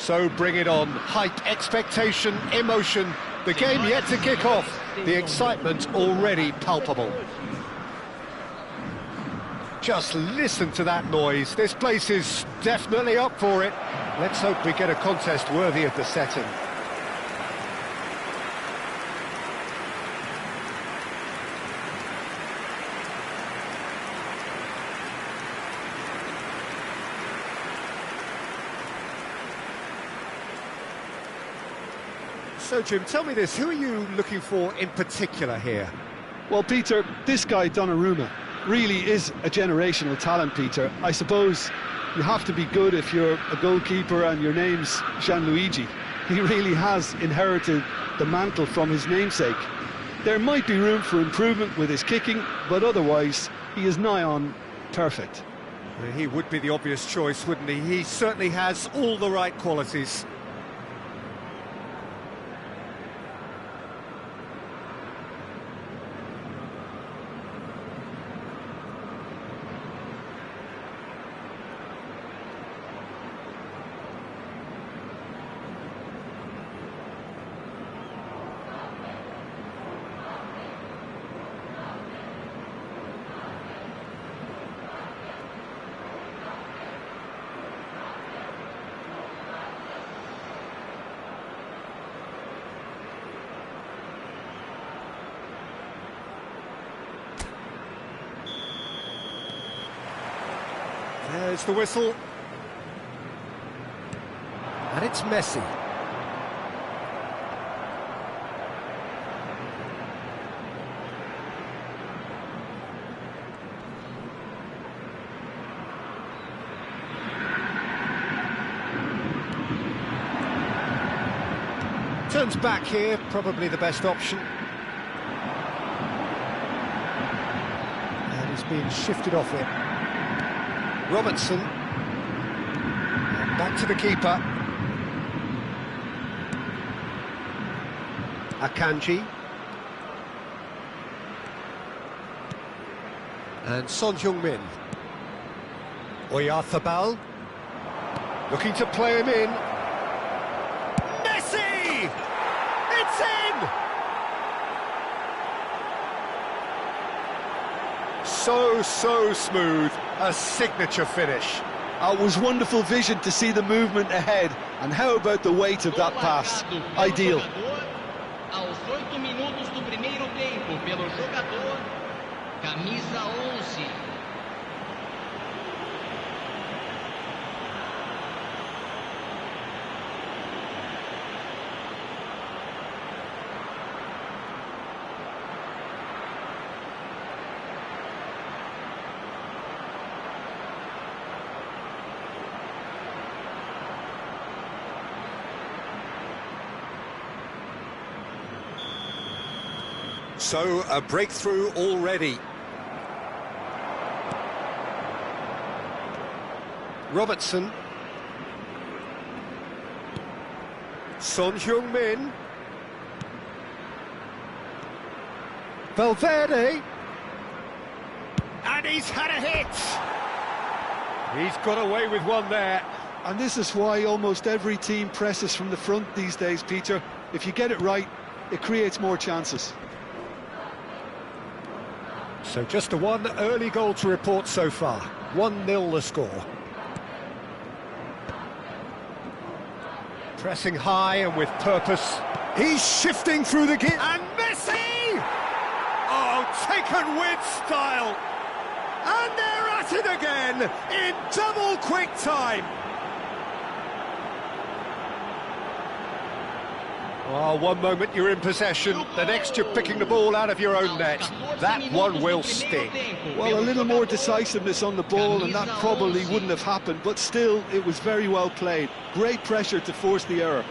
So bring it on. Hype, expectation, emotion. The game yet to kick off. The excitement already palpable. Just listen to that noise. This place is definitely up for it. Let's hope we get a contest worthy of the setting. So, Jim, tell me this, who are you looking for in particular here? Well, Peter, this guy, Donnarumma, really is a generational talent, Peter. I suppose you have to be good if you're a goalkeeper and your name's Gianluigi. He really has inherited the mantle from his namesake. There might be room for improvement with his kicking, but otherwise, he is nigh on perfect. He would be the obvious choice, wouldn't he? He certainly has all the right qualities. There's the whistle. And it's Messi. Turns back here, probably the best option. And he's being shifted off it. Robertson, and back to the keeper. Akanji. And Son Heung-min. Oyarzabal, looking to play him in. Messi! It's in! So smooth. A signature finish. It was wonderful vision to see the movement ahead, and how about the weight of that pass? Ideal. Aos 8 minutos do primeiro tempo pelo jogador camisa 11. So, a breakthrough already. Robertson. Son Heung-min. Valverde. And he's had a hit! He's got away with one there. And this is why almost every team presses from the front these days, Peter. If you get it right, it creates more chances. So just the one early goal to report so far. 1-0 the score. Pressing high and with purpose. He's shifting through the gear. And Messi! Oh, taken with style. And they're at it again in double quick time. Oh, one moment you're in possession, the next you're picking the ball out of your own net. That one will sting. Well, a little more decisiveness on the ball and that probably wouldn't have happened, but still, it was very well played. Great pressure to force the error.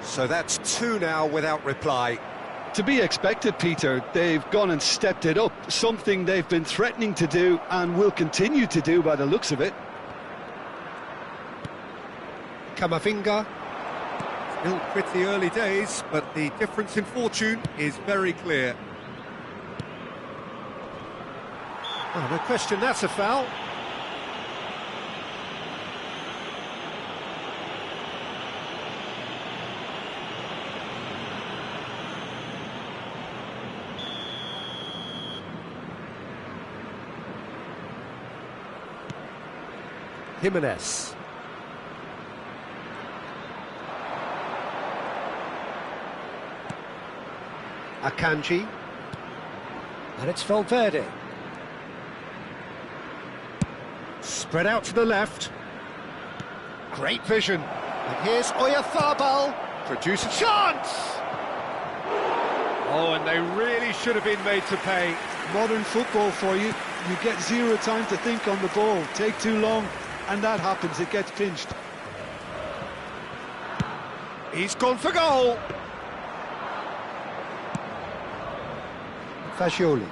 So that's two now without reply. To be expected, Peter. They've gone and stepped it up, something they've been threatening to do and will continue to do by the looks of it. Camavinga. Still pretty early days, but the difference in fortune is very clear. Oh, no question, that's a foul. Jimenez. Akanji. And it's Valverde. Spread out to the left. Great vision. And here's Oyarzabal. Produce a chance! Oh, and they really should have been made to pay. Modern football for you. You get zero time to think on the ball. Take too long, and that happens. It gets pinched. He's gone for goal. Fagioli.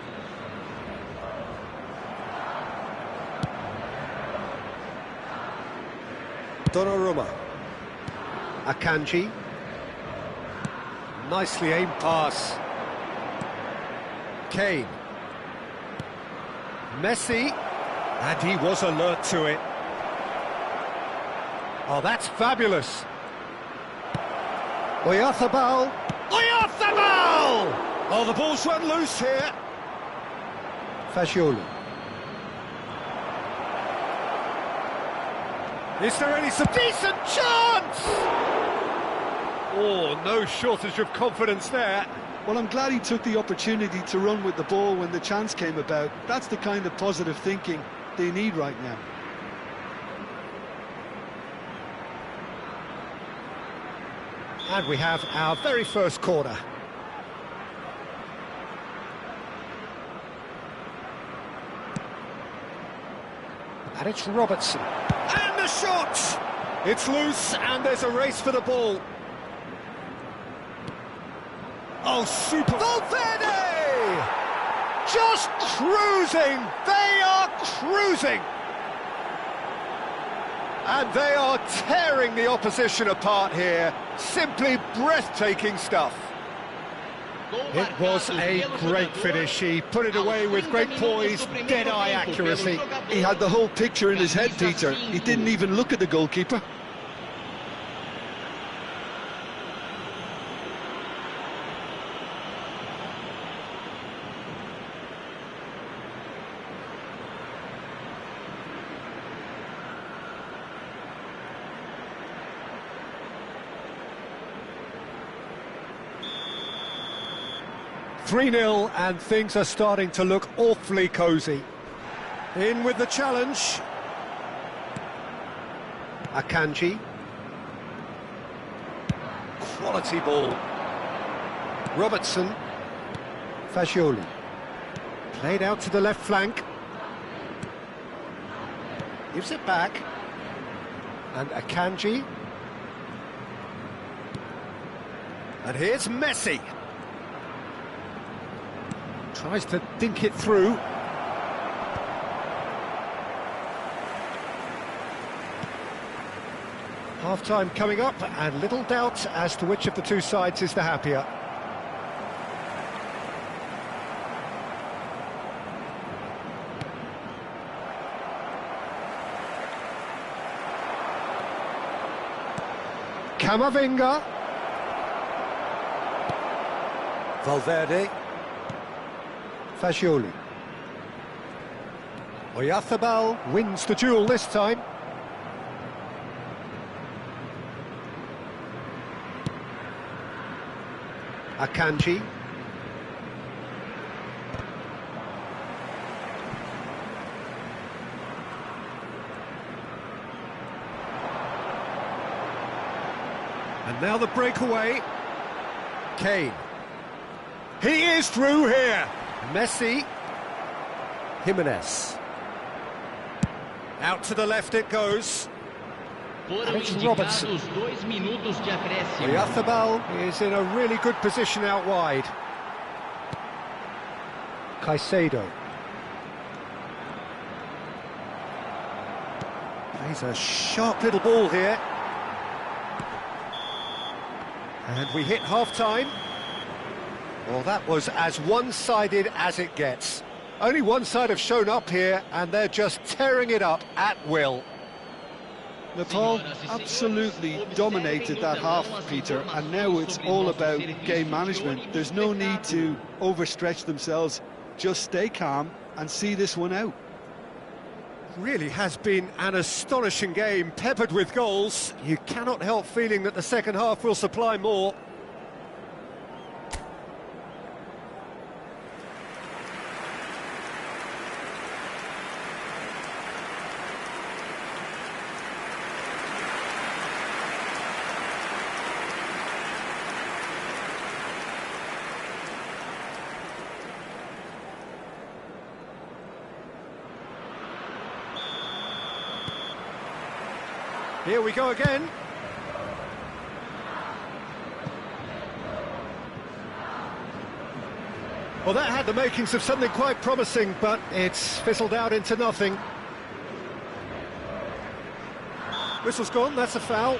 Donnarumma. Akanji. Nicely aimed pass. Kane. Messi. And he was alert to it. Oh, that's fabulous. Oyarzabal. Oyarzabal! Oh, the ball's run loose here. Fagioli. Is there any decent chance? Oh, no shortage of confidence there. Well, I'm glad he took the opportunity to run with the ball when the chance came about. That's the kind of positive thinking they need right now. And we have our very first corner. And it's Robertson. And the shot! It's loose, and there's a race for the ball. Oh, super! Valverde! Just cruising! They are cruising! And they are tearing the opposition apart here. Simply breathtaking stuff. It was a great finish. He put it away with great poise, dead-eye accuracy. He had the whole picture in his head, Peter. He didn't even look at the goalkeeper. (3-0) and things are starting to look awfully cosy. In with the challenge. Akanji. Quality ball. Robertson. Fagioli. Played out to the left flank. Gives it back. And Akanji. And here's Messi. Tries to dink it through. Half-time coming up, and little doubt as to which of the two sides is the happier. Camavinga. Valverde. Fagioli. Oyarzabal wins the duel this time. Akanji. And now the breakaway. Kane. He is through here. Messi. Jimenez. Out to the left it goes. Foram It's Robertson. indicados 2 minutos de acréscimo. Oyarzabal is in a really good position out wide. Caicedo. Plays a sharp little ball here. And we hit half-time. Well, that was as one-sided as it gets. Only one side have shown up here, and they're just tearing it up at will. Nepal absolutely dominated that half, Peter, and now it's all about game management. There's no need to overstretch themselves. Just stay calm and see this one out. Really has been an astonishing game, peppered with goals. You cannot help feeling that the second half will supply more. Here we go again. Well, that had the makings of something quite promising, but it's fizzled out into nothing. Whistle's gone, that's a foul.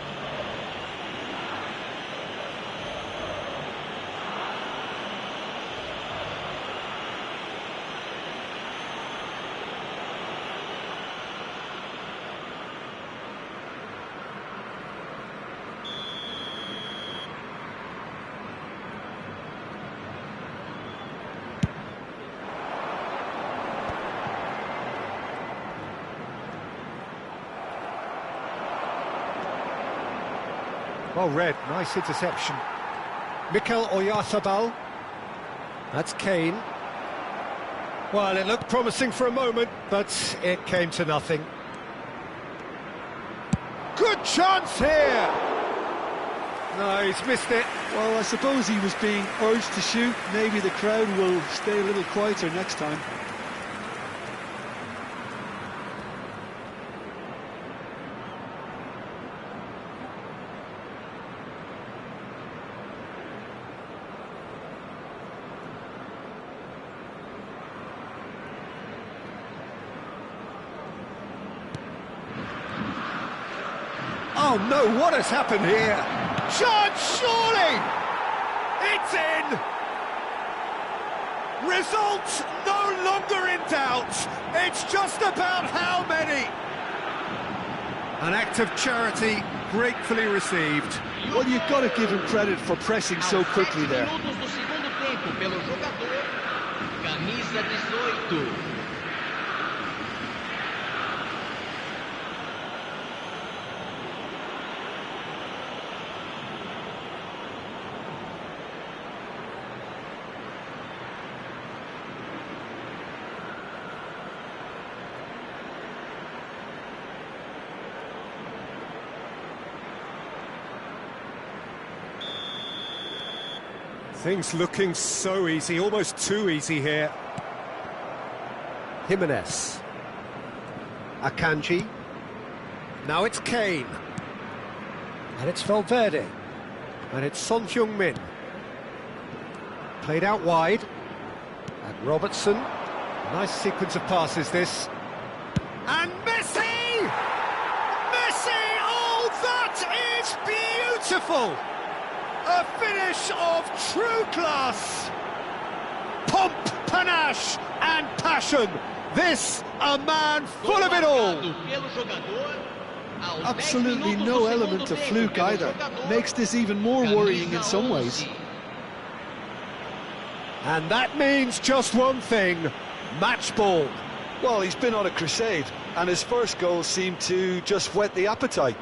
Well read, nice interception. Mikel Oyarzabal. That's Kane. Well, it looked promising for a moment, but it came to nothing. Good chance here! No, he's missed it. Well, I suppose he was being urged to shoot. Maybe the crowd will stay a little quieter next time. Oh no, what has happened here? Chance, surely! It's in! Results no longer in doubt. It's just about how many. An act of charity gratefully received. Well, you've got to give him credit for pressing so quickly there. Camisa 18. Things looking so easy, almost too easy here. Jimenez. Akanji. Now it's Kane. And it's Valverde. And it's Son Heung-min. Played out wide. And Robertson. Nice sequence of passes, this. And Messi! Messi! Oh, that is beautiful! A finish of true class! Pomp, panache and passion. This, a man full of it all. Absolutely no element of fluke either. Makes this even more worrying in some ways. And that means just one thing, match ball. Well, he's been on a crusade, and his first goal seemed to just whet the appetite.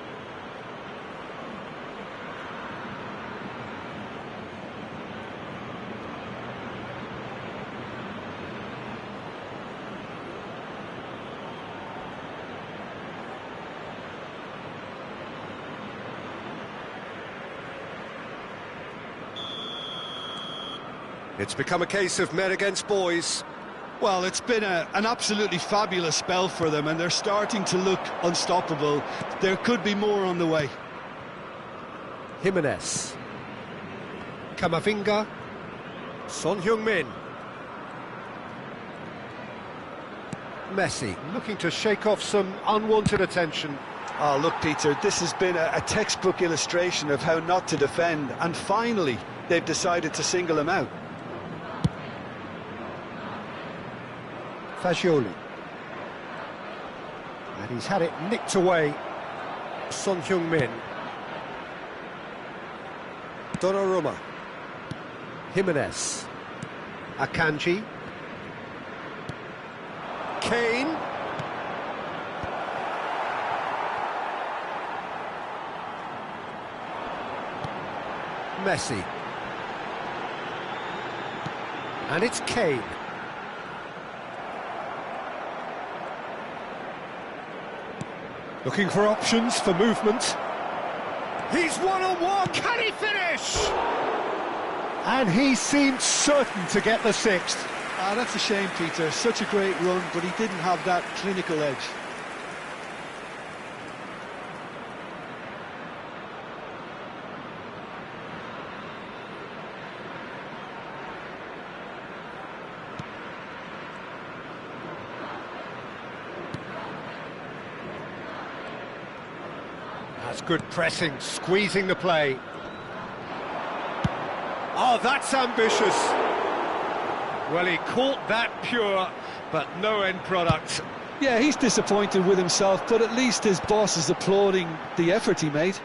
It's become a case of men against boys. Well, it's been an absolutely fabulous spell for them, and they're starting to look unstoppable. There could be more on the way. Jimenez. Camavinga. Son Heung-min. Messi, looking to shake off some unwanted attention. Oh, look, Peter, this has been a textbook illustration of how not to defend, and finally they've decided to single him out. Fagioli. And he's had it nicked away. Son Heung-min. Donnarumma. Jimenez. Akanji. Kane. Messi. And it's Kane. Looking for options for movement. He's one-on-one. Can he finish? And he seemed certain to get the sixth. Ah, that's a shame, Peter. Such a great run, but he didn't have that clinical edge. That's good pressing, squeezing the play. Oh, that's ambitious. Well, he caught that pure, but no end product. Yeah, he's disappointed with himself, but at least his boss is applauding the effort he made.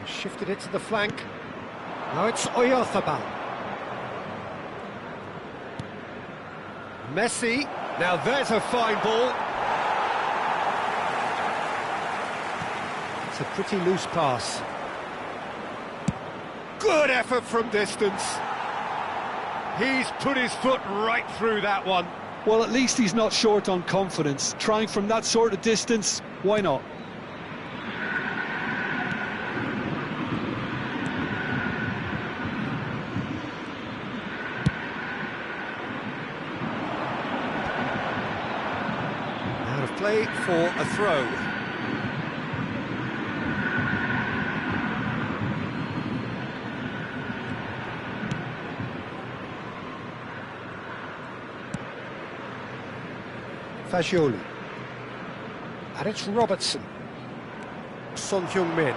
Shifted it to the flank. Now it's Oyarzabal. Messi. Now there's a fine ball. It's a pretty loose pass. Good effort from distance. He's put his foot right through that one. Well, at least he's not short on confidence. Trying from that sort of distance, why not? Play for a throw. Fagioli. And it's Robertson. Son Heung-min.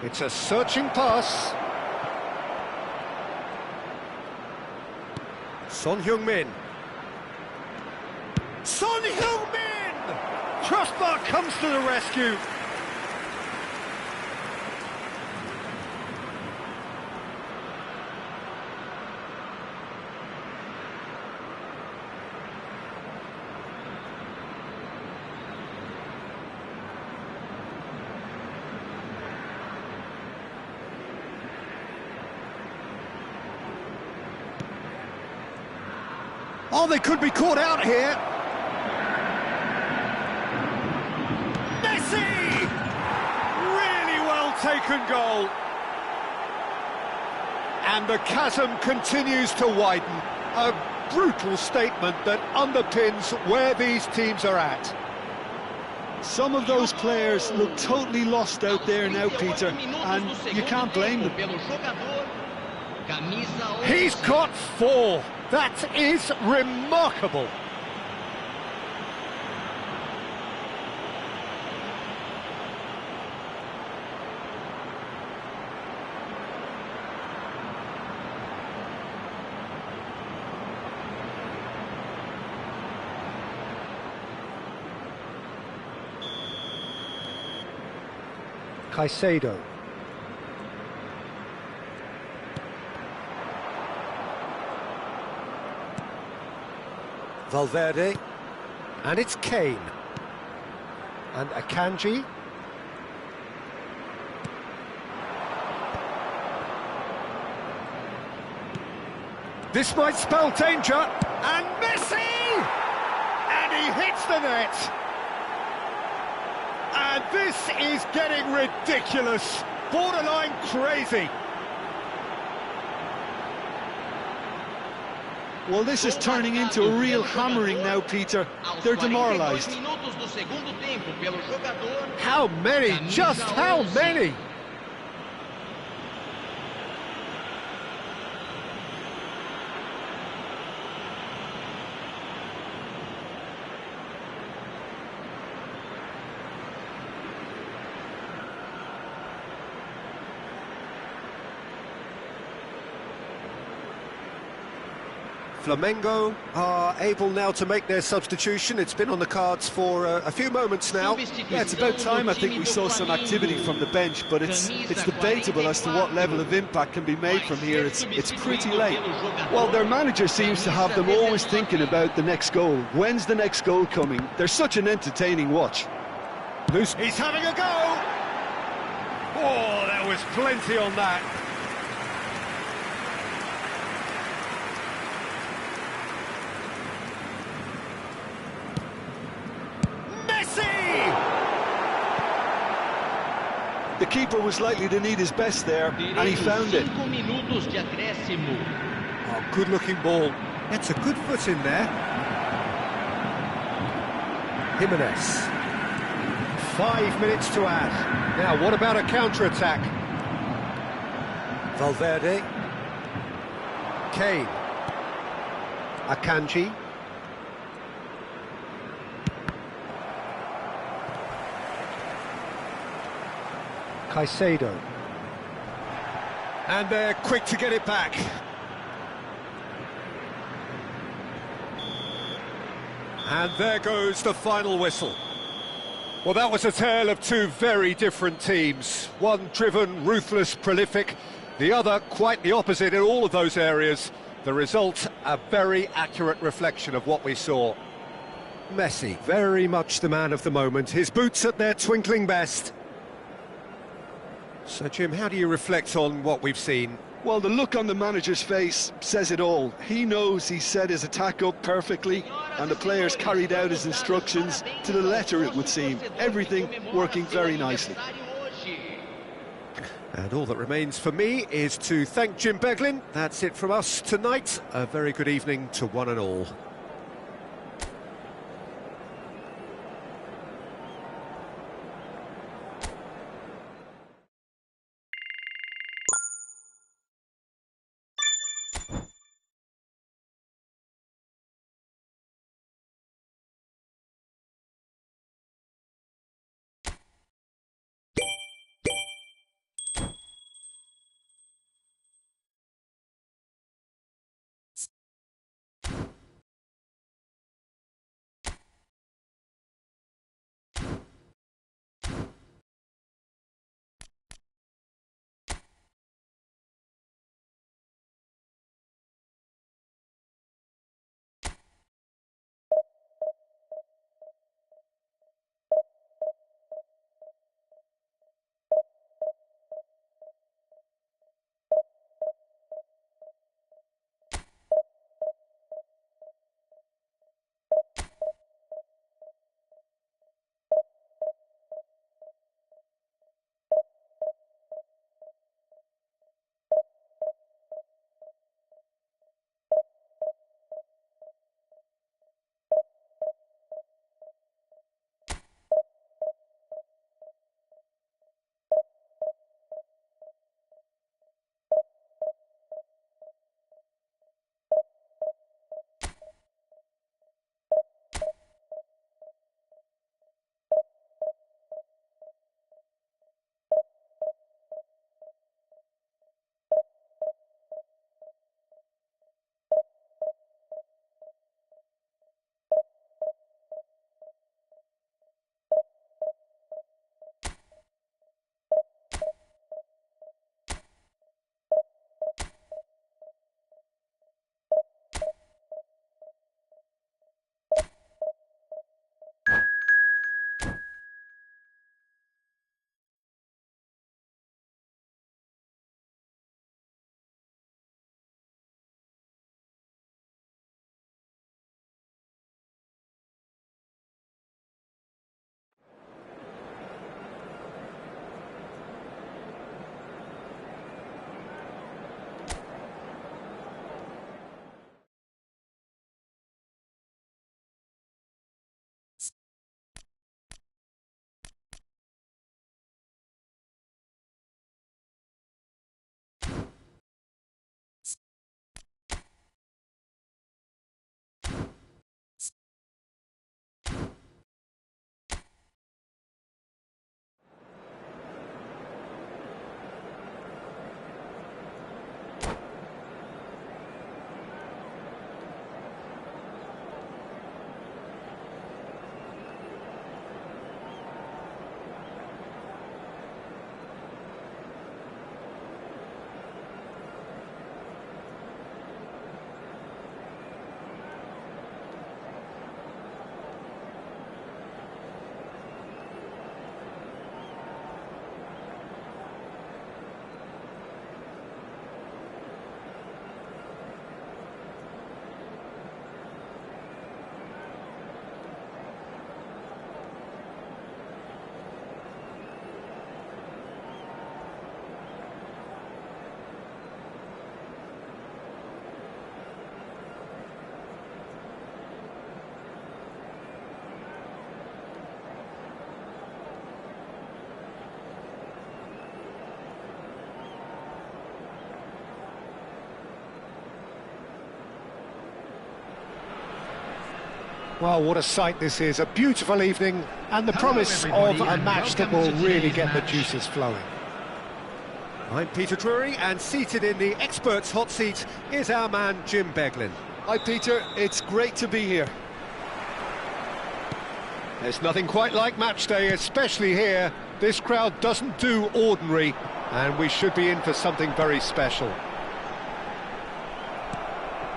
It's a searching pass. Son Heung-min. Son Heung-min! Crossbar comes to the rescue. Oh, they could be caught out here. Messi! Really well taken goal. And the chasm continues to widen. A brutal statement that underpins where these teams are at. Some of those players look totally lost out there now, Peter, and you can't blame them. He's got 4. That is remarkable. Caicedo. Valverde, and it's Kane, and Akanji, this might spell danger, and Messi, and he hits the net! And this is getting ridiculous, borderline crazy. Well, this is turning into a real hammering now, Peter. They're demoralised. How many? Just how many? Flamengo are able now to make their substitution. It's been on the cards for a few moments now. Yeah, it's about time I think we saw some activity from the bench, but it's debatable as to what level of impact can be made from here. It's pretty late. Well, their manager seems to have them always thinking about the next goal. When's the next goal coming? They're such an entertaining watch. He's having a go! Oh, there was plenty on that. The keeper was likely to need his best there, and he found it. Oh, good-looking ball. That's a good foot in there. Jimenez. 5 minutes to add. Now, what about a counter-attack? Valverde. Kane. Akanji. Caicedo. And they're quick to get it back. And there goes the final whistle. Well, that was a tale of two very different teams. One driven, ruthless, prolific. The other quite the opposite in all of those areas. The result, a very accurate reflection of what we saw. Messi, very much the man of the moment. His boots at their twinkling best. So, Jim, how do you reflect on what we've seen? Well, the look on the manager's face says it all. He knows he set his attack up perfectly, and the players carried out his instructions to the letter, it would seem. Everything working very nicely. And all that remains for me is to thank Jim Beglin. That's it from us tonight. A very good evening to one and all. Well, what a sight this is, a beautiful evening, and the promise of a match that will really get the juices flowing. I'm Peter Drury, and seated in the experts' hot seat is our man Jim Beglin. Hi Peter, it's great to be here. There's nothing quite like match day, especially here. This crowd doesn't do ordinary, and we should be in for something very special.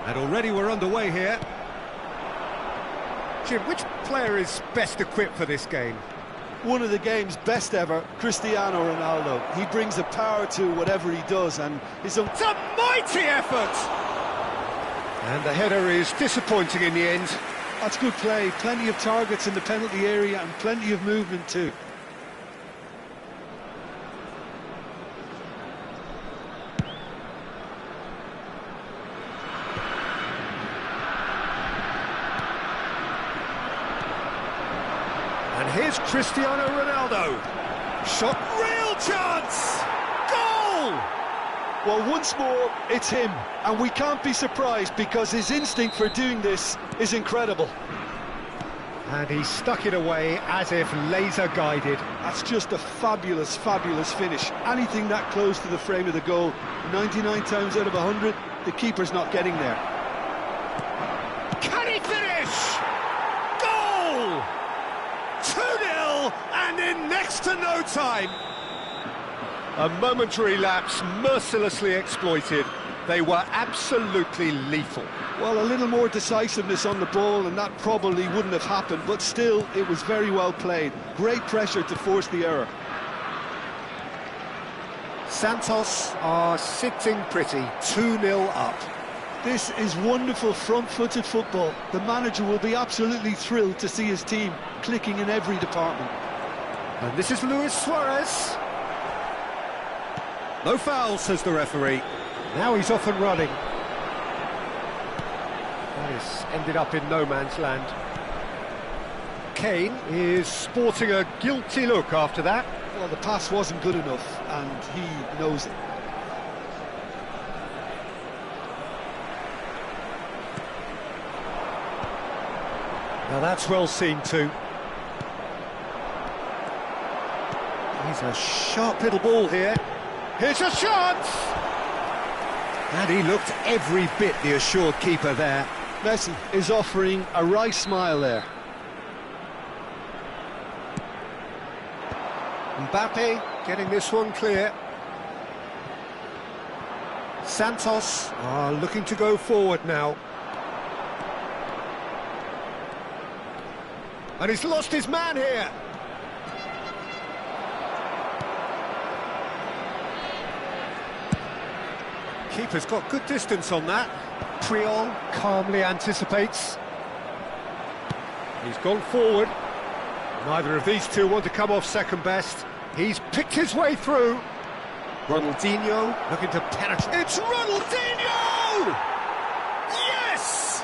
And already we're underway here. Jim, which player is best equipped for this game? One of the game's best ever, Cristiano Ronaldo. He brings a power to whatever he does, and it's a mighty effort! And the header is disappointing in the end. That's good play, plenty of targets in the penalty area and plenty of movement too. And here's Cristiano Ronaldo. Shot, real chance! Goal! Well, once more, it's him. And we can't be surprised because his instinct for doing this is incredible. And he stuck it away as if laser-guided. That's just a fabulous, fabulous finish. Anything that close to the frame of the goal, 99 times out of 100, the keeper's not getting there. Can he finish? Goal! 2-0, and in next to no time. A momentary lapse mercilessly exploited. They were absolutely lethal. Well, a little more decisiveness on the ball and that probably wouldn't have happened, but still, it was very well played. Great pressure to force the error. Santos are sitting pretty, 2-0 up. This is wonderful front-footed football. The manager will be absolutely thrilled to see his team clicking in every department. And this is Luis Suarez. No foul, says the referee. Now he's off and running. That has ended up in no man's land. Kane is sporting a guilty look after that. Well, the pass wasn't good enough, and he knows it. Now that's well seen too. He's a sharp little ball here. Here's a shot! And he looked every bit the assured keeper there. Messi is offering a wry smile there. Mbappe getting this one clear. Santos are looking to go forward now. And he's lost his man here. Keeper's got good distance on that. Priol calmly anticipates. He's gone forward. Neither of these two want to come off second best. He's picked his way through. Ronaldinho looking to penetrate. It's Ronaldinho! Yes!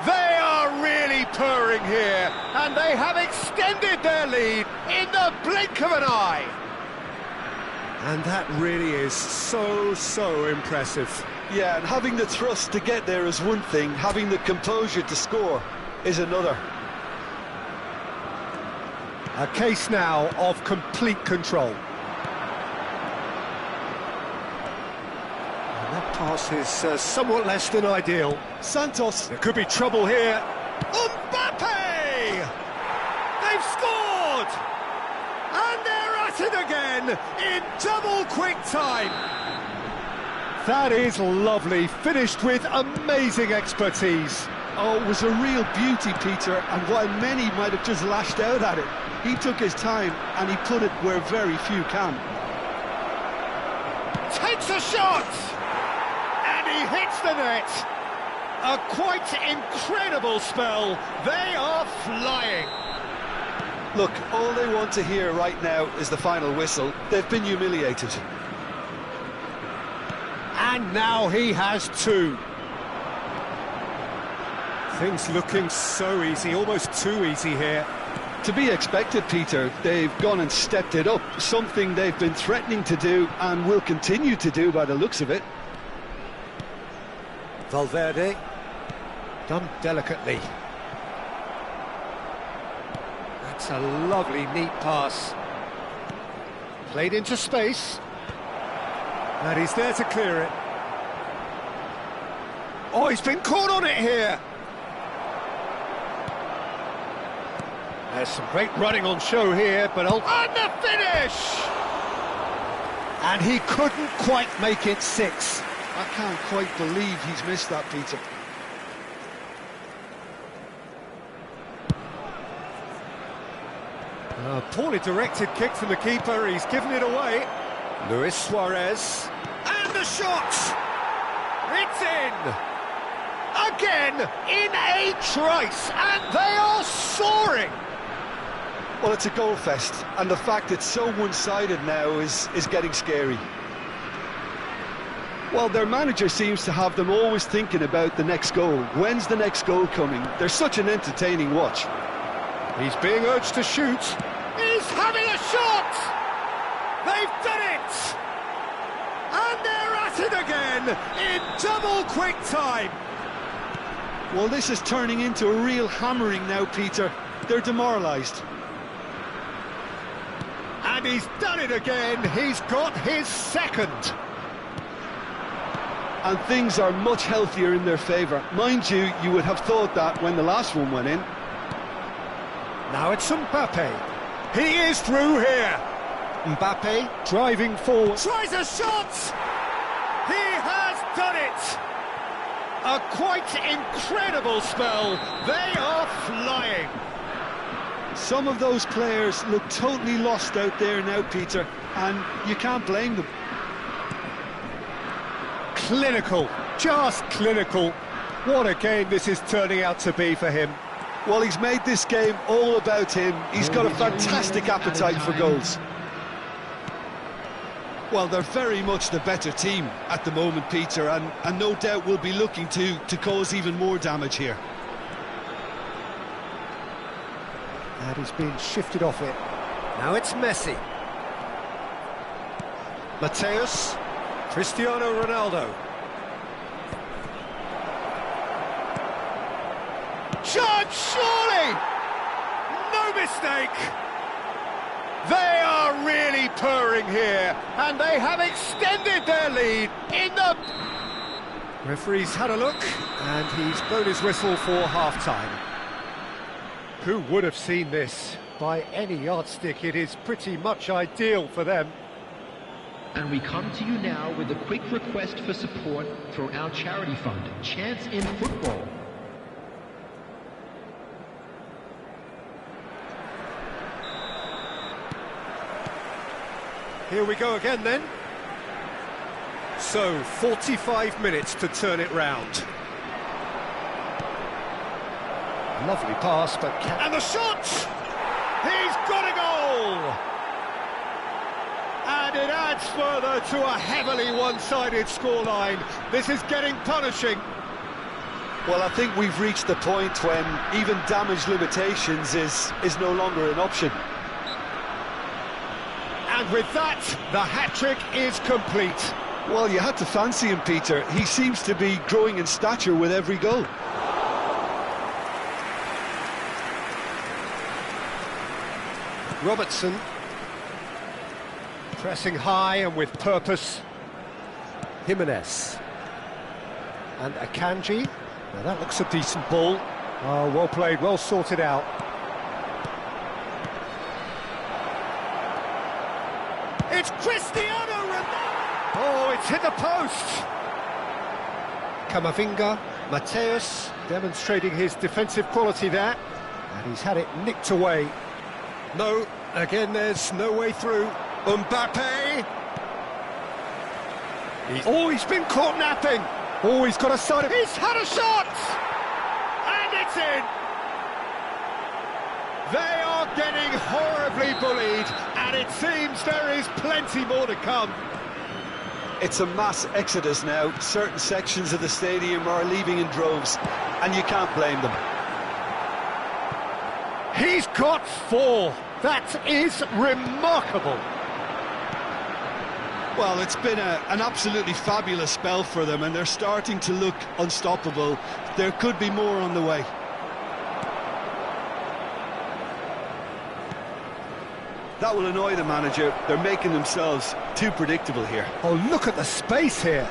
They are really purring here, and they have extended their lead in the blink of an eye. And that really is so impressive. Yeah, and having the thrust to get there is one thing, having the composure to score is another. A case now of complete control. And that pass is somewhat less than ideal. Santos. There could be trouble here. Mbappe! They've scored! And they're at it again in double quick time. That is lovely, finished with amazing expertise. Oh, it was a real beauty, Peter, and while many might have just lashed out at it, he took his time and he put it where very few can. Takes a shot! And he hits the net. A quite incredible spell. They are flying. Look, all they want to hear right now is the final whistle. They've been humiliated. And now he has two. Things looking so easy, almost too easy here. To be expected, Peter. They've gone and stepped it up, something they've been threatening to do and will continue to do by the looks of it. Valverde, done delicately. That's a lovely, neat pass. Played into space. And he's there to clear it. Oh, he's been caught on it here. There's some great running on show here, but and the finish! And he couldn't quite make it 6. I can't quite believe he's missed that, Peter. A poorly directed kick from the keeper, he's given it away. Luis Suarez, and the shot! It's in! Again, in a trice, and they are soaring! Well, it's a goal fest, and the fact it's so one-sided now is getting scary. Well, their manager seems to have them always thinking about the next goal. When's the next goal coming? They're such an entertaining watch. He's being urged to shoot. He's having a shot! They've done it! And they're at it again in double quick time. Well, this is turning into a real hammering now, Peter. They're demoralised. And he's done it again. He's got his second. And things are much healthier in their favour. Mind you, you would have thought that when the last one went in. Now it's Mbappe. He is through here. Mbappe driving forward. Tries a shot! He has done it! A quite incredible spell. They are flying. Some of those players look totally lost out there now, Peter, and you can't blame them. Clinical, just clinical. What a game this is turning out to be for him. Well, he's made this game all about him. He's got a fantastic appetite for goals. Well, they're very much the better team at the moment, Peter, and no doubt will be looking to cause even more damage here. And he's been shifted off it. Now it's Messi. Mateus. Cristiano Ronaldo. Shot, surely! No mistake! They are really purring here, and they have extended their lead in the... Referee's had a look, and he's blown his whistle for half-time. Who would have seen this? By any yardstick, it is pretty much ideal for them. And we come to you now with a quick request for support for our charity fund, Chance in Football. Here we go again then. So, 45 minutes to turn it round. Lovely pass, but... And the shot! He's got a goal! And it adds further to a heavily one-sided scoreline. This is getting punishing. Well, I think we've reached the point when even damage limitations is no longer an option. And with that, the hat-trick is complete. Well, you had to fancy him, Peter. He seems to be growing in stature with every goal. Robertson. Pressing high and with purpose. Jimenez. And Akanji. Now that looks a decent ball. Oh, well played, well sorted out. It's Cristiano Ronaldo! Oh, it's hit the post! Camavinga, Mateus, demonstrating his defensive quality there. And he's had it nicked away. No, again there's no way through. Mbappe! He's been caught napping! Oh, he's got a side of... He's had a shot! And it's in! They are getting horribly bullied, and it seems there is plenty more to come. It's a mass exodus now. Certain sections of the stadium are leaving in droves, and you can't blame them. He's got 4. That is remarkable. Well, it's been an absolutely fabulous spell for them, and they're starting to look unstoppable. There could be more on the way. That will annoy the manager. They're making themselves too predictable here. Oh, look at the space here.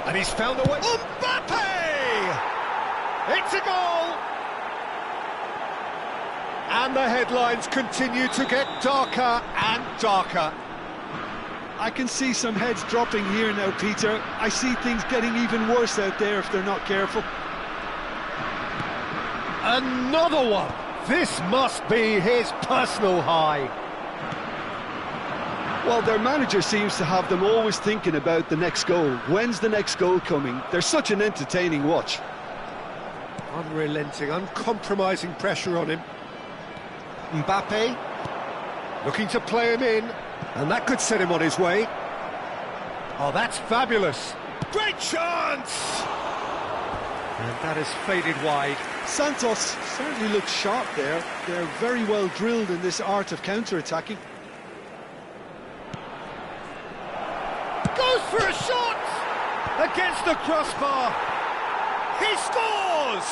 And he's found a way. Mbappe! It's a goal! And the headlines continue to get darker and darker. I can see some heads dropping here now, Peter. I see things getting even worse out there if they're not careful. Another one! This must be his personal high. Well, their manager seems to have them always thinking about the next goal. When's the next goal coming? They're such an entertaining watch. Unrelenting, uncompromising pressure on him. Mbappe, looking to play him in, and that could set him on his way. Oh, that's fabulous. Great chance! And that has faded wide. Santos certainly looks sharp there. They're very well drilled in this art of counter-attacking. Goes for a shot! Against the crossbar. He scores!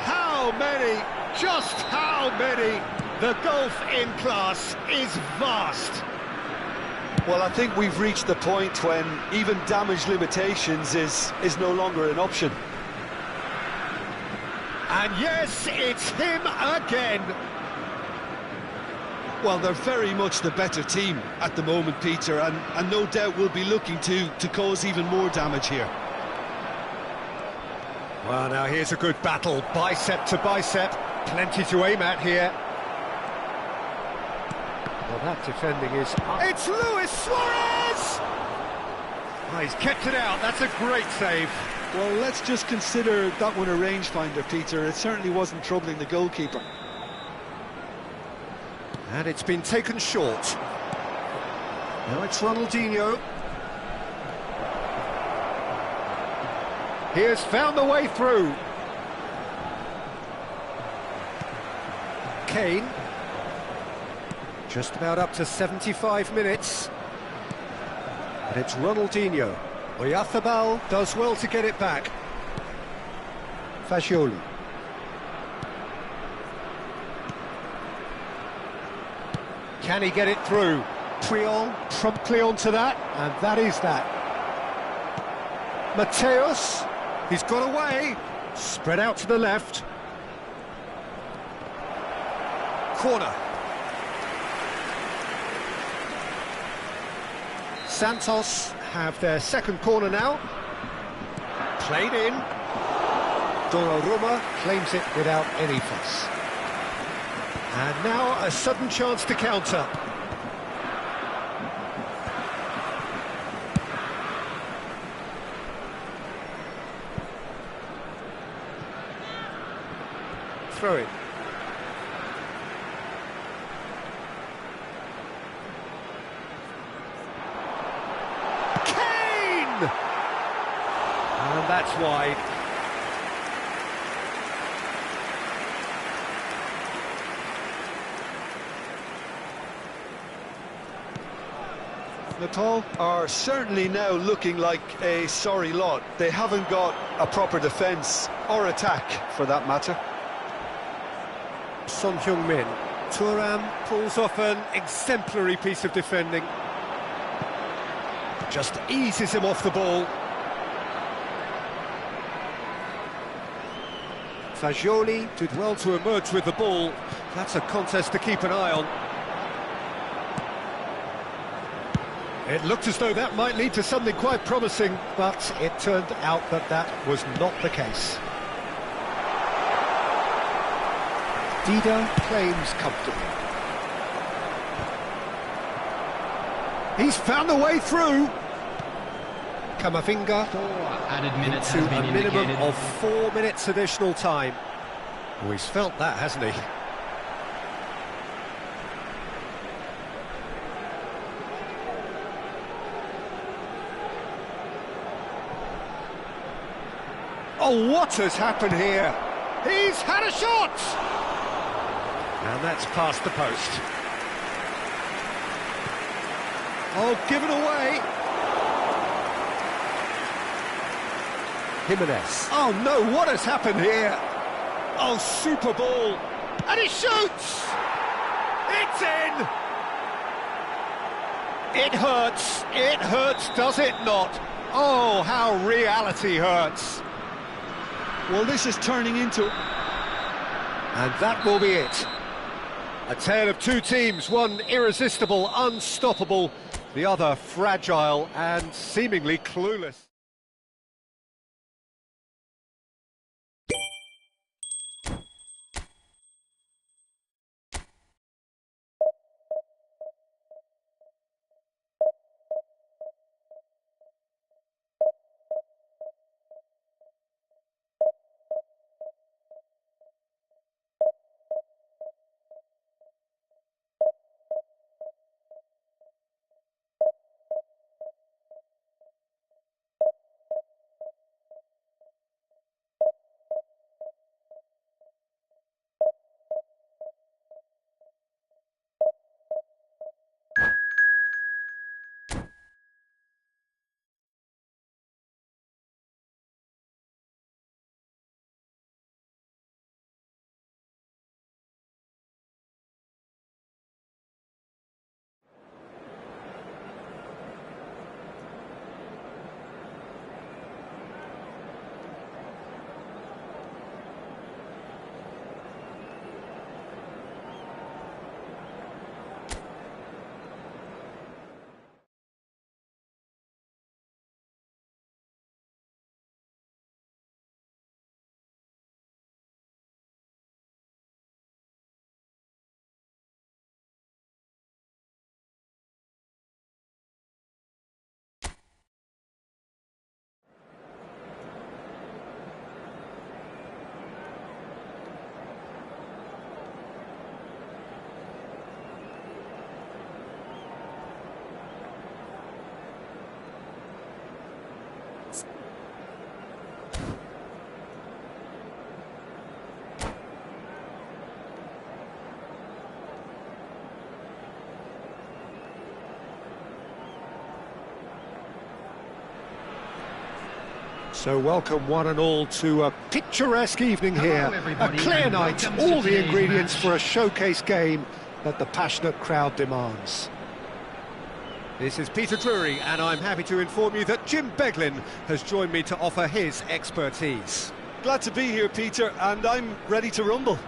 How many? Just how many? The gulf in class is vast. Well, I think we've reached the point when even damage limitations is no longer an option. And yes, it's him again. Well, they're very much the better team at the moment, Peter, and no doubt will be looking to cause even more damage here. Well, now here's a good battle, bicep to bicep, plenty to aim at here. Well, that defending is... It's Luis Suarez! Oh, he's kept it out, that's a great save. Well, let's just consider that one a rangefinder, Peter. It certainly wasn't troubling the goalkeeper. And it's been taken short. Now it's Ronaldinho. He has found the way through. Kane. Just about up to 75 minutes. And it's Ronaldinho. Oyarzabal does well to get it back. Fagioli. Can he get it through? Puyol promptly onto that, and that is that. Mateus, he's got away. Spread out to the left. Corner. Santos have their second corner now. Played in. Donnarumma claims it without any fuss. And now a sudden chance to counter. Throw it. Kane! And that's wide. Nepal are certainly now looking like a sorry lot. They haven't got a proper defence or attack, for that matter. Son Heung-min. Thuram pulls off an exemplary piece of defending. Just eases him off the ball. Fagioli did well to emerge with the ball. That's a contest to keep an eye on. It looked as though that might lead to something quite promising, but it turned out that that was not the case. Dida claims comfortably. He's found a way through. Camavinga Added minutes into has been a minimum indicated. of 4 minutes additional time. Oh, he's felt that, hasn't he? Oh, what has happened here? He's had a shot! And that's past the post. Oh, given away. Jimenez. Oh no, what has happened here? Oh, super ball. And he shoots! It's in! It hurts, does it not? Oh, how reality hurts. Well, this is turning into... And that will be it. A tale of two teams, one irresistible, unstoppable, the other fragile and seemingly clueless. So welcome one and all to a picturesque evening here, a clear night, all the ingredients for a showcase game that the passionate crowd demands. This is Peter Drury, and I'm happy to inform you that Jim Beglin has joined me to offer his expertise. Glad to be here, Peter, and I'm ready to rumble.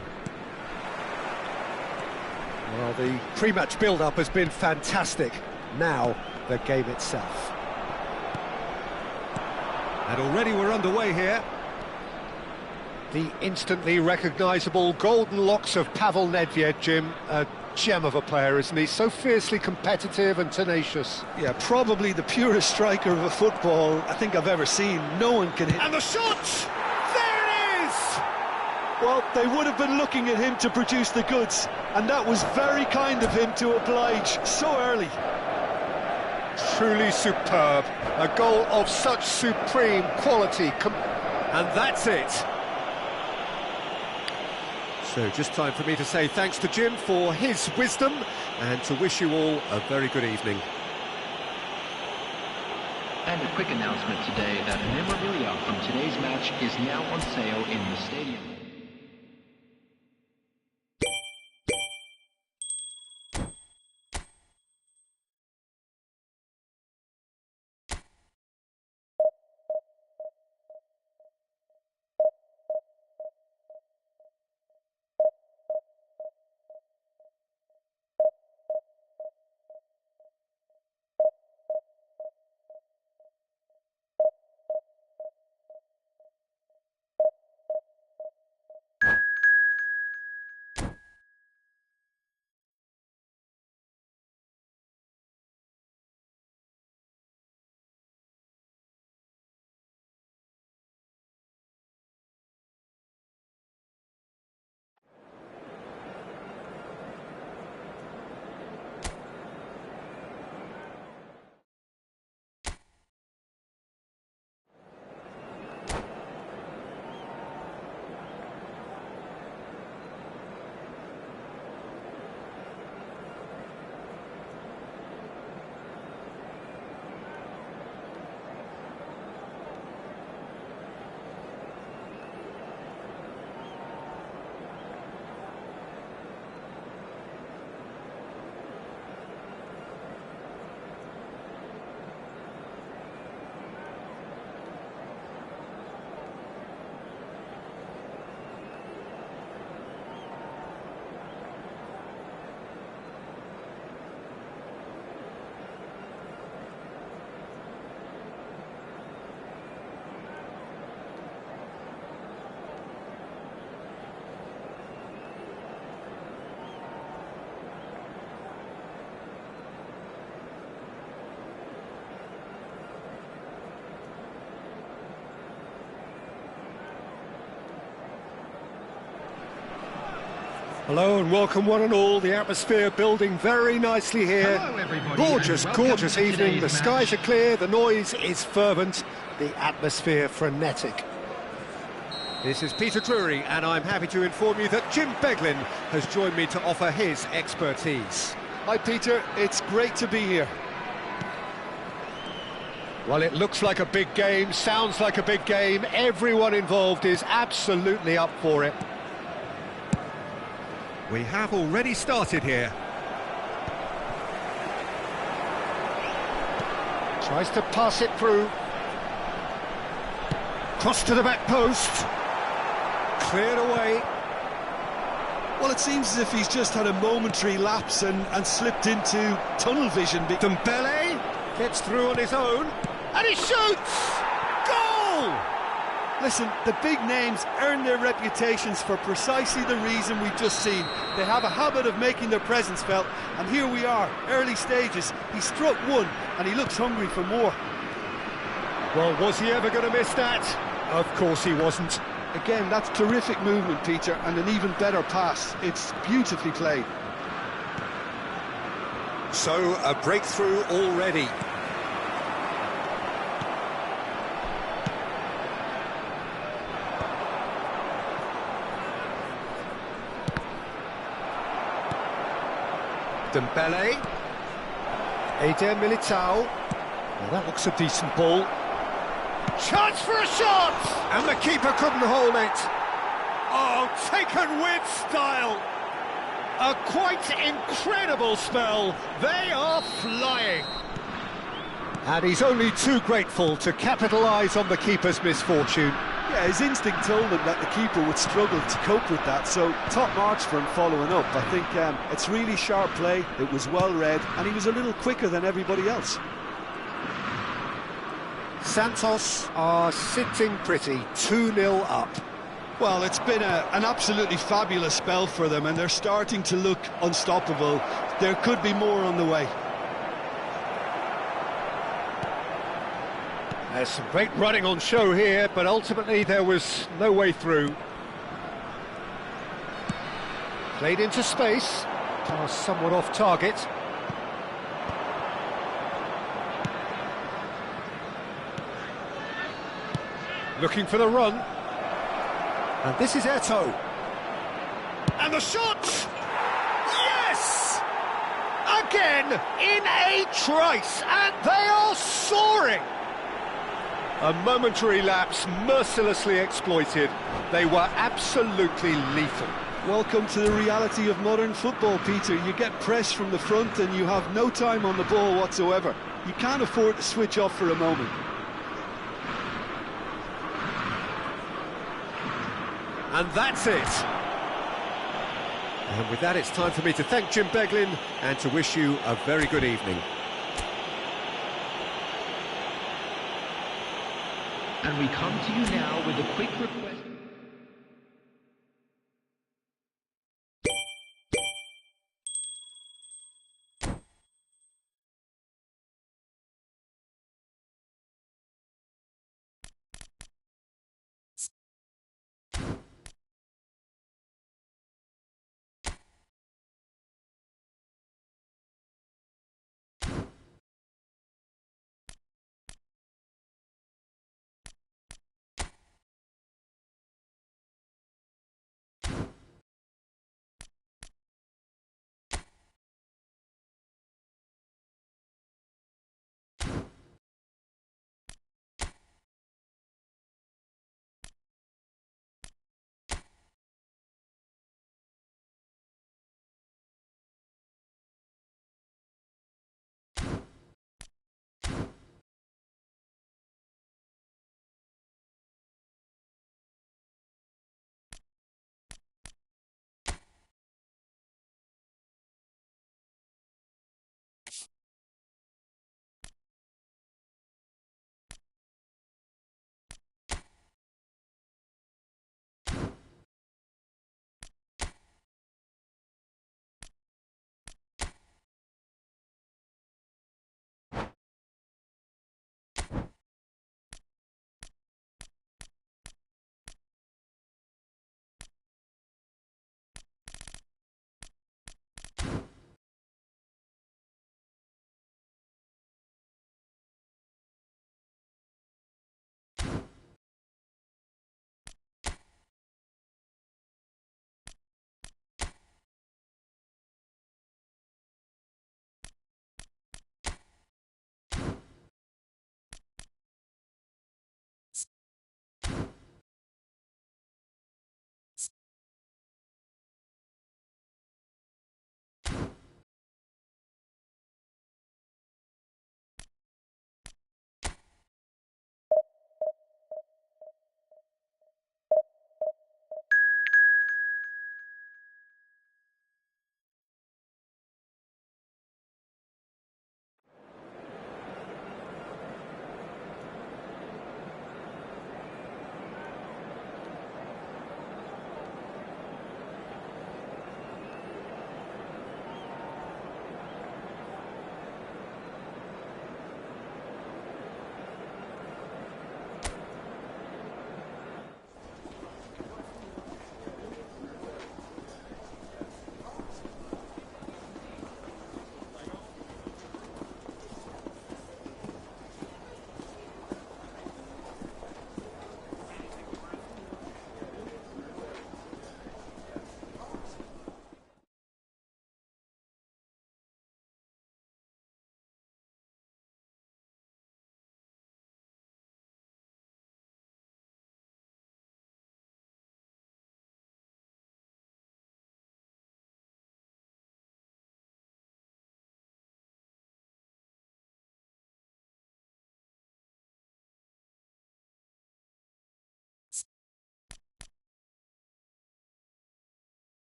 Well, the pre-match build-up has been fantastic. Now, the game itself. And already we're underway here. The instantly recognisable golden locks of Pavel Nedved, Jim. A gem of a player, isn't he? So fiercely competitive and tenacious. Yeah, probably the purest striker of a football I think I've ever seen. No one can hit... And the shot! There it is! Well, they would have been looking at him to produce the goods, and that was very kind of him to oblige so early. Truly superb. A goal of such supreme quality. And that's it. So just time for me to say thanks to Jim for his wisdom and to wish you all a very good evening. And a quick announcement today that memorabilia from today's match is now on sale in the stadium. Hello and welcome one and all. The atmosphere building very nicely here. Hello, everybody, Gorgeous, and welcome gorgeous to evening. The today's skies match. are clear, the noise is fervent, the atmosphere frenetic. This is Peter Drury, and I'm happy to inform you that Jim Beglin has joined me to offer his expertise. Hi, Peter. It's great to be here. Well, it looks like a big game, sounds like a big game. Everyone involved is absolutely up for it. We have already started here. Tries to pass it through. Cross to the back post. Cleared away. Well, it seems as if he's just had a momentary lapse and slipped into tunnel vision. Dembele gets through on his own. And he shoots! Goal! Listen, the big names earn their reputations for precisely the reason we've just seen. They have a habit of making their presence felt, and here we are, early stages. He struck one, and he looks hungry for more. Well, was he ever going to miss that? Of course he wasn't. Again, that's terrific movement, Peter, and an even better pass. It's beautifully played. So, a breakthrough already. Dembele. Eder Militao. Well, that looks a decent ball. Chance for a shot! And the keeper couldn't hold it. Oh, taken with style. A quite incredible spell. They are flying. And he's only too grateful to capitalise on the keeper's misfortune. Yeah, his instinct told him that the keeper would struggle to cope with that, so top marks for him following up. I think it's really sharp play, it was well read, and he was a little quicker than everybody else. Santos are sitting pretty, 2-0 up. Well, it's been an absolutely fabulous spell for them, and they're starting to look unstoppable. There could be more on the way. There's some great running on show here, but ultimately there was no way through. Played into space, pass somewhat off target. Looking for the run. And this is Eto'o. And the shot! Yes! Again, in a trice, and they are soaring! A momentary lapse, mercilessly exploited. They were absolutely lethal. Welcome to the reality of modern football, Peter. You get pressed from the front and you have no time on the ball whatsoever. You can't afford to switch off for a moment. And that's it. And with that, it's time for me to thank Jim Beglin and to wish you a very good evening. And we come to you now with a quick request.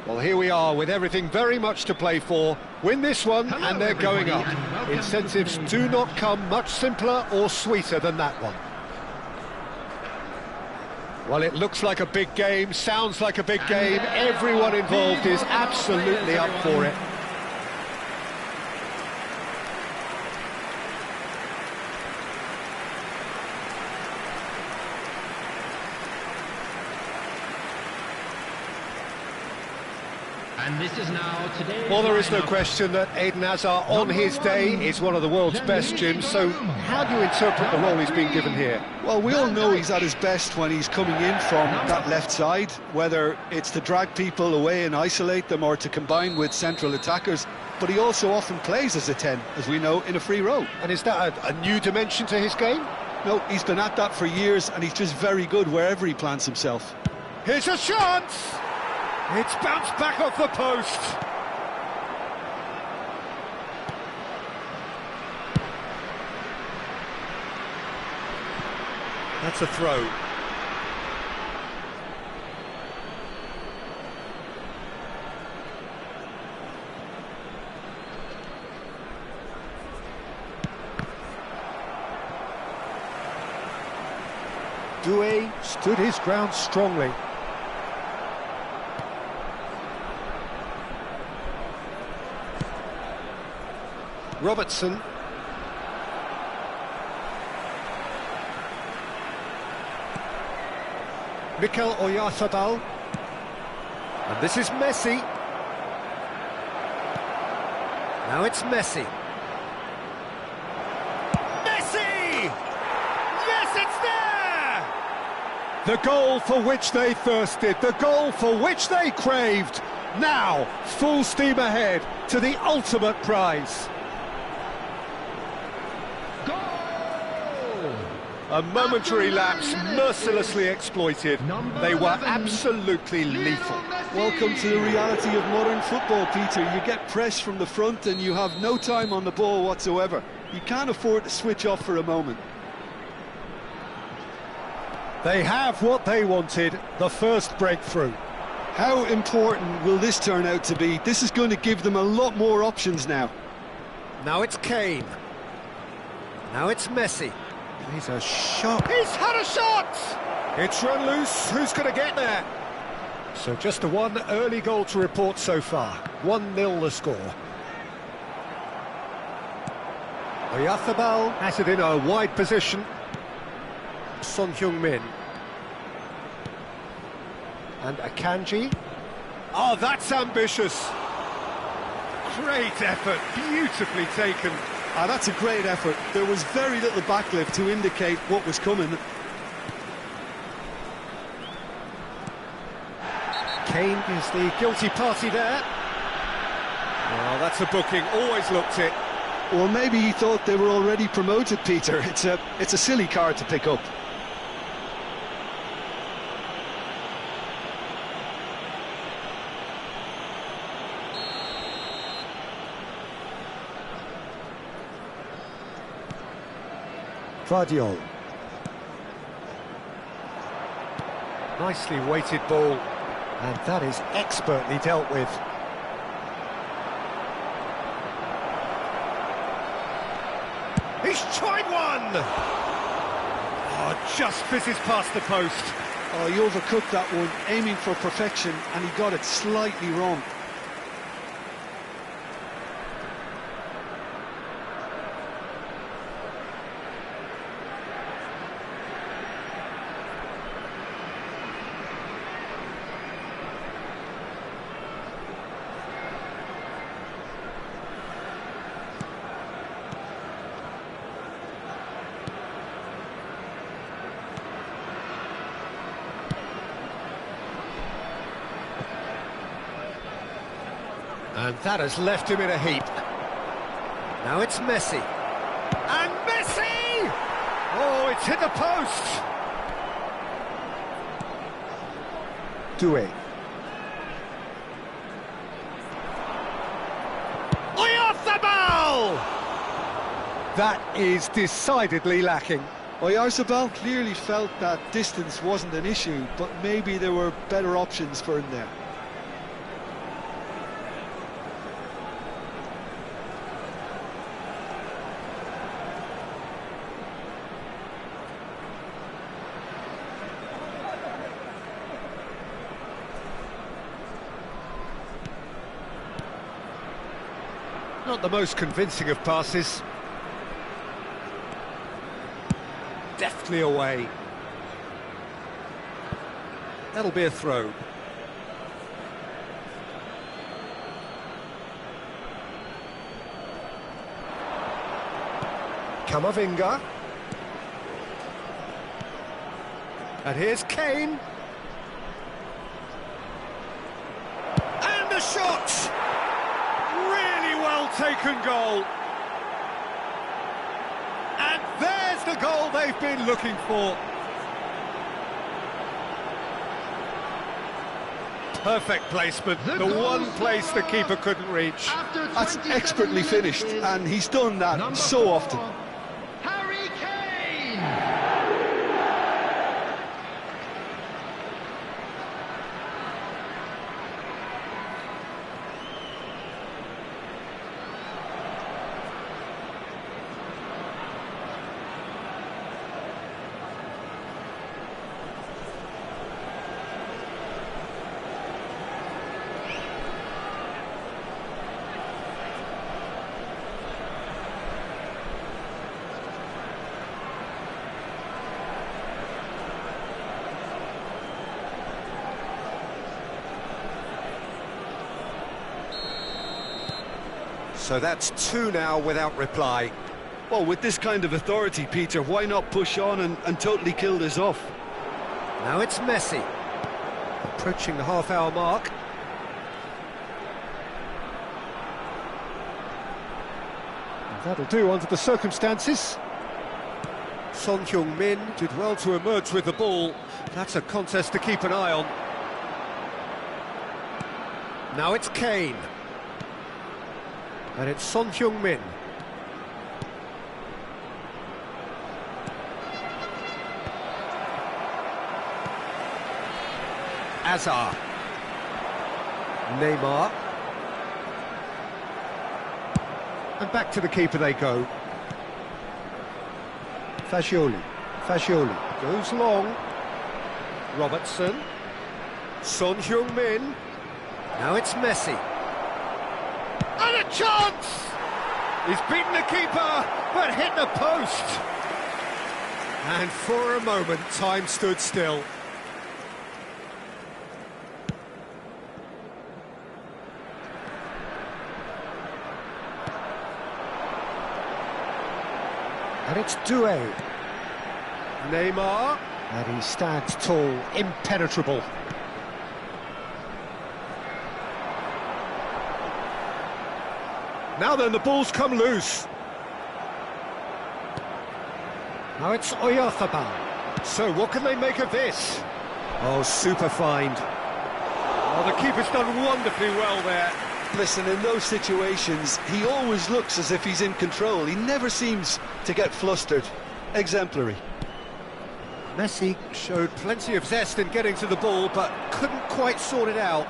Well, here we are with everything very much to play for. Win this one and they're going up. Incentives do not come much simpler or sweeter than that one. Well, it looks like a big game, sounds like a big game. Everyone involved is absolutely up for it. And this is now today's Well, there is no lineup. question that Eden Hazard, on his day, is one of the world's best, Jim. So how do you interpret the role he's been given here? Well, we all know he's at his best when he's coming in from that left side, whether it's to drag people away and isolate them or to combine with central attackers. But he also often plays as a 10, as we know, in a free role. And is that a new dimension to his game? No, he's been at that for years, and he's just very good wherever he plants himself. Here's a chance! It's bounced back off the post. That's a throw. Doué stood his ground strongly. Robertson. Mikel Oyarzabal. And this is Messi. Now it's Messi. Messi! Yes, it's there! The goal for which they thirsted, the goal for which they craved. Now, full steam ahead to the ultimate prize. A momentary lapse, mercilessly exploited. They were absolutely lethal. Welcome to the reality of modern football, Peter. You get pressed from the front and you have no time on the ball whatsoever. You can't afford to switch off for a moment. They have what they wanted, the first breakthrough. How important will this turn out to be? This is going to give them a lot more options now. Now it's Kane. Now it's Messi. He's a shot. He's had a shot! It's run loose. Who's going to get there? So just the one early goal to report so far. 1-0 the score. Oyarzabal has it in a wide position. Son Heung-min. And Akanji. Oh, that's ambitious. Great effort, beautifully taken. Ah, that's a great effort. There was very little backlift to indicate what was coming. Kane is the guilty party there. Oh, that's a booking, always looked it. Or maybe he thought they were already promoted, Peter. It's a silly card to pick up. Vardiol. Nicely weighted ball, and that is expertly dealt with. He's tried one! Oh, just fizzes past the post. Oh, he overcooked that one, aiming for perfection, and he got it slightly wrong. And that has left him in a heap. Now it's Messi. And Messi! Oh, it's hit the post! Doué. Oyarzabal! That is decidedly lacking. Oyarzabal clearly felt that distance wasn't an issue, but maybe there were better options for him there. Not the most convincing of passes. Deftly away. That'll be a throw. Kamavinga. And here's Kane. And the shot! Really well taken goal. And there's the goal they've been looking for. Perfect placement, the one place the keeper couldn't reach. That's expertly finished, and he's done that so often. Harry Kane! So that's two now without reply. Well, with this kind of authority, Peter, why not push on and totally kill this off? Now it's Messi. Approaching the half-hour mark. And that'll do under the circumstances. Son Heung-min did well to emerge with the ball. That's a contest to keep an eye on. Now it's Kane. And it's Son Heung-min. Azar. Neymar. And back to the keeper they go. Fagioli. Fagioli goes long. Robertson. Son Heung-min. Now it's Messi. And a chance! He's beaten the keeper, but hit the post. And for a moment, time stood still. And it's Doué. Neymar. And he stands tall, impenetrable. Now then, the ball's come loose. Now it's Oyarzabal. So what can they make of this? Oh, super find. Oh, the keeper's done wonderfully well there. Listen, in those situations, he always looks as if he's in control. He never seems to get flustered. Exemplary. Messi showed plenty of zest in getting to the ball, but couldn't quite sort it out.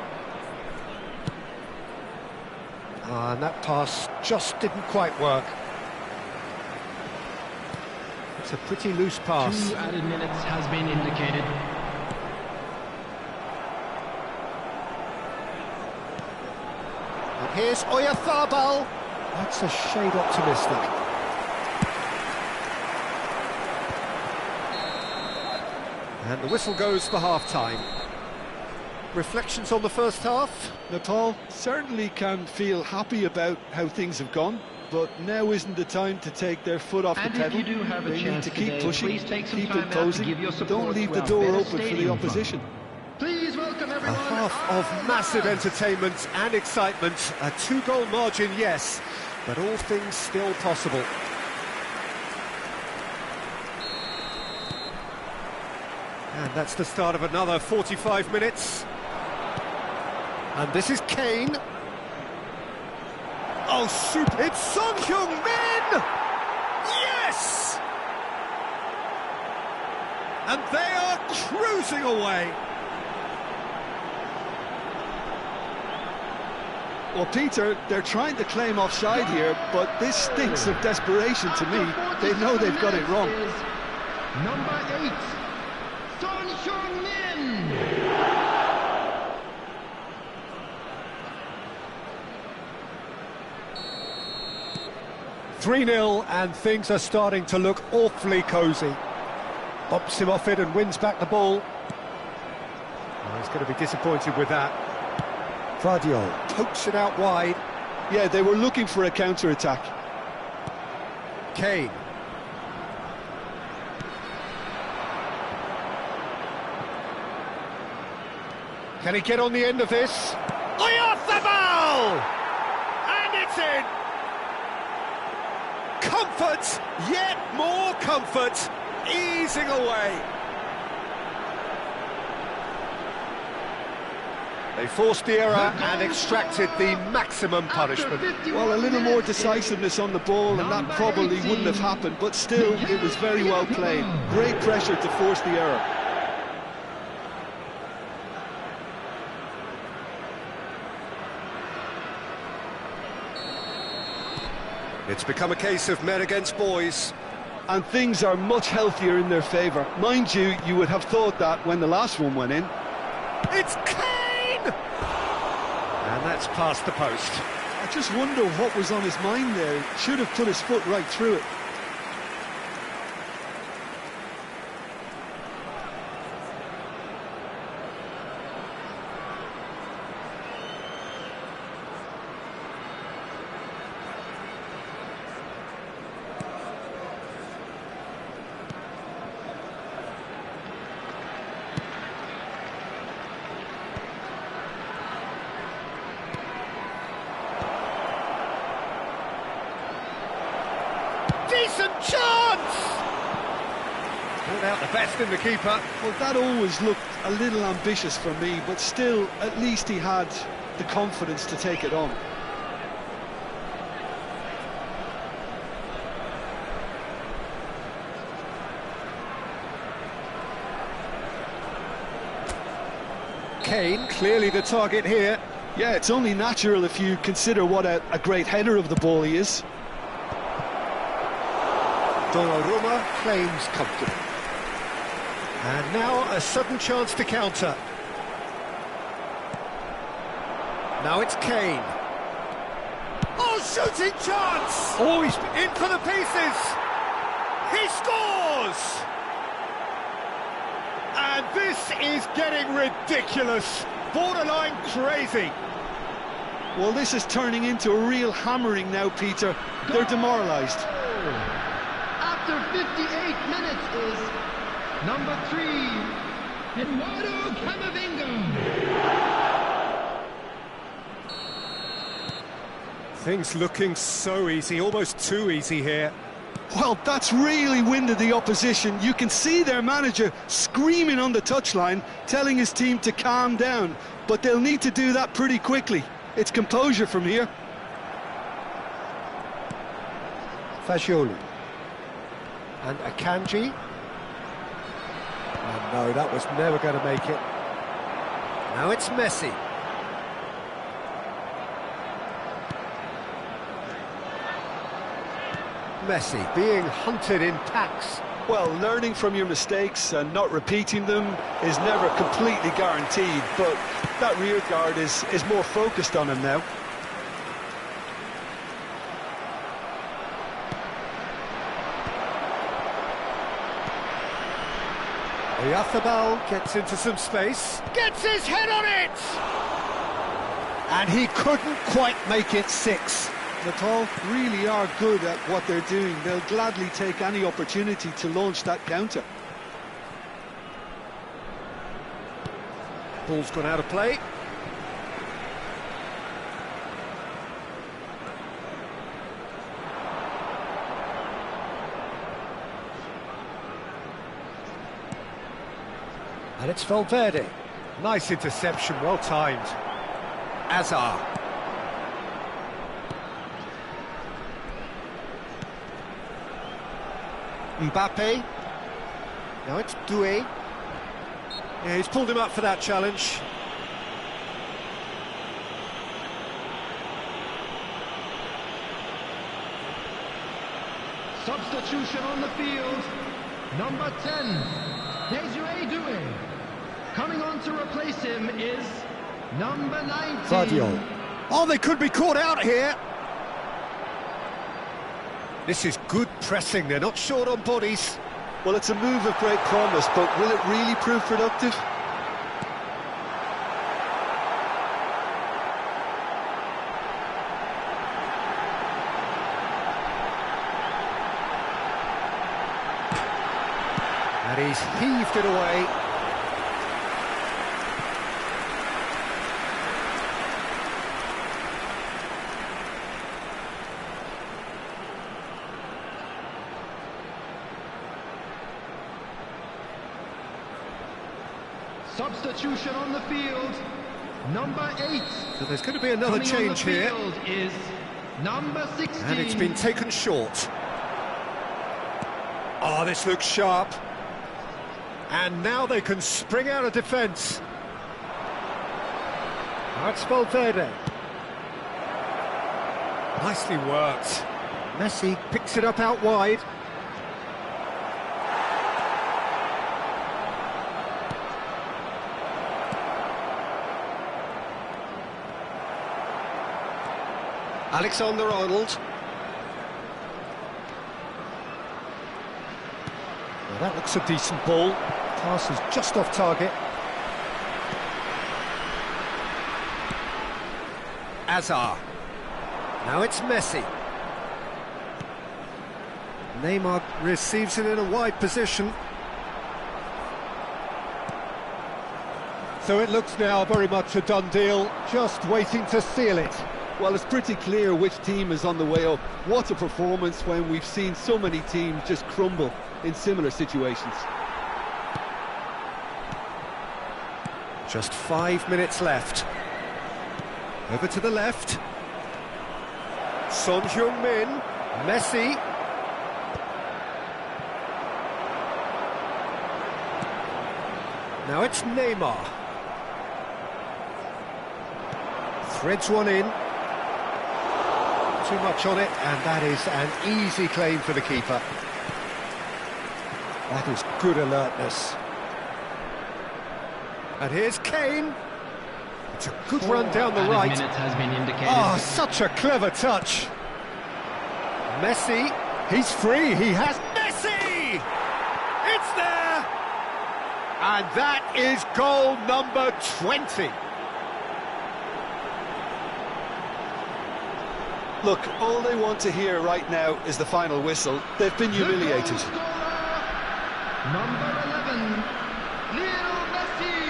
And that pass just didn't quite work. It's a pretty loose pass. 2 added minutes has been indicated. And here's Oyarzabal. That's a shade optimistic. And the whistle goes for half-time. Reflections on the first half? Nepal certainly can feel happy about how things have gone, but now isn't the time to take their foot off the pedal. And if you do have a they need chance to keep today, pushing, please take some keep time out to imposing. give your support Don't leave the to our door Better open for the Stadium opposition. Please welcome A everyone. half of massive entertainment and excitement. A 2-goal margin, yes, but all things still possible. And that's the start of another 45 minutes. And this is Kane. Oh, super! It's Son Heung-min! Yes! And they are cruising away. Well, Peter, they're trying to claim offside here, but this stinks of desperation to me. They know they've got it wrong. Number 8, Son Heung-min. 3-0, and things are starting to look awfully cosy. Bumps him off it and wins back the ball. Oh, he's going to be disappointed with that. Vardiol pokes it out wide. Yeah, they were looking for a counter-attack. Kane. Can he get on the end of this? Oyarzabal! And it's in! Comfort, yet more comfort, easing away. They forced the error and extracted the maximum punishment. Well, a little more decisiveness on the ball and that probably wouldn't have happened, but still, it was very well played. Great pressure to force the error. It's become a case of men against boys. And things are much healthier in their favour. Mind you, you would have thought that when the last one went in. It's Kane! And that's past the post. I just wonder what was on his mind there. He should have put his foot right through it. Decent chance! Pulled out the best in the keeper. Well, that always looked a little ambitious for me, but still, at least he had the confidence to take it on. Kane, clearly the target here. Yeah, it's only natural if you consider what a great header of the ball he is. Donnarumma claims comfortable. And now a sudden chance to counter. Now it's Kane. Oh, shooting chance! Oh, he's in for the pieces! He scores! And this is getting ridiculous, borderline crazy. Well, this is turning into a real hammering now, Peter. They're demoralised. After 58 minutes is number 3, Eduardo Camavinga. Things looking so easy, almost too easy here. Well, that's really winded the opposition. You can see their manager screaming on the touchline, telling his team to calm down. But they'll need to do that pretty quickly. It's composure from here. Fagioli. And Akanji. Oh no, that was never going to make it. Now it's Messi. Messi being hunted in packs. Well, learning from your mistakes and not repeating them is never completely guaranteed, but that rear guard is more focused on him now. Oyarzabal gets into some space, gets his head on it! And he couldn't quite make it 6. Natal really are good at what they're doing. They'll gladly take any opportunity to launch that counter. Ball's gone out of play. And it's Valverde. Nice interception, well timed. Azar. Mbappe. Now it's Doué. Yeah, he's pulled him up for that challenge. Substitution on the field. Number 10, Desiree Doué. Coming on to replace him is number 19. Vardiol. Oh, they could be caught out here. This is good pressing, they're not short on bodies. Well, it's a move of great promise, but will it really prove productive? And he's heaved it away. Substitution on the field, number 8. So there's going to be another change here. Is number 16. And it's been taken short. Oh, this looks sharp. And now they can spring out of defence. That's Valverde. Nicely worked. Messi picks it up out wide. Alexander-Arnold. Well, that looks a decent ball. Pass is just off target. Azar. Now it's Messi. Neymar receives it in a wide position. So it looks now very much a done deal, just waiting to seal it. Well, it's pretty clear which team is on the way up. What a performance when we've seen so many teams just crumble in similar situations. Just 5 minutes left. Over to the left. Son Heung-min, Messi. Now it's Neymar. Threads one in. Too much on it, and that is an easy claim for the keeper. That is good alertness. And here's Kane. It's a good run down the right. Minutes has been indicated. Oh, such a clever touch. Messi, he's free, he has Messi! It's there! And that is goal number 20. Look, all they want to hear right now is the final whistle. They've been humiliated. Number 11, Lionel Messi.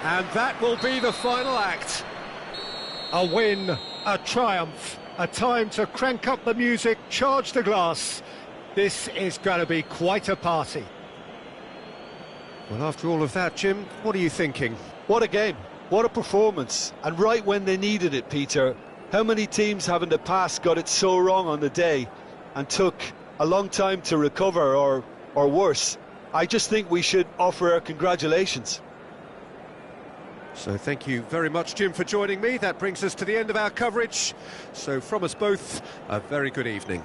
And that will be the final act. A win, a triumph, a time to crank up the music, charge the glass. This is going to be quite a party. Well, after all of that, Jim, what are you thinking? What a game, what a performance, and right when they needed it, Peter. How many teams have in the past got it so wrong on the day and took a long time to recover, or worse? I just think we should offer our congratulations. So thank you very much, Jim, for joining me. That brings us to the end of our coverage. So from us both, a very good evening.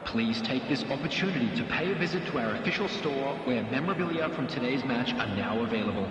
Please take this opportunity to pay a visit to our official store where memorabilia from today's match are now available.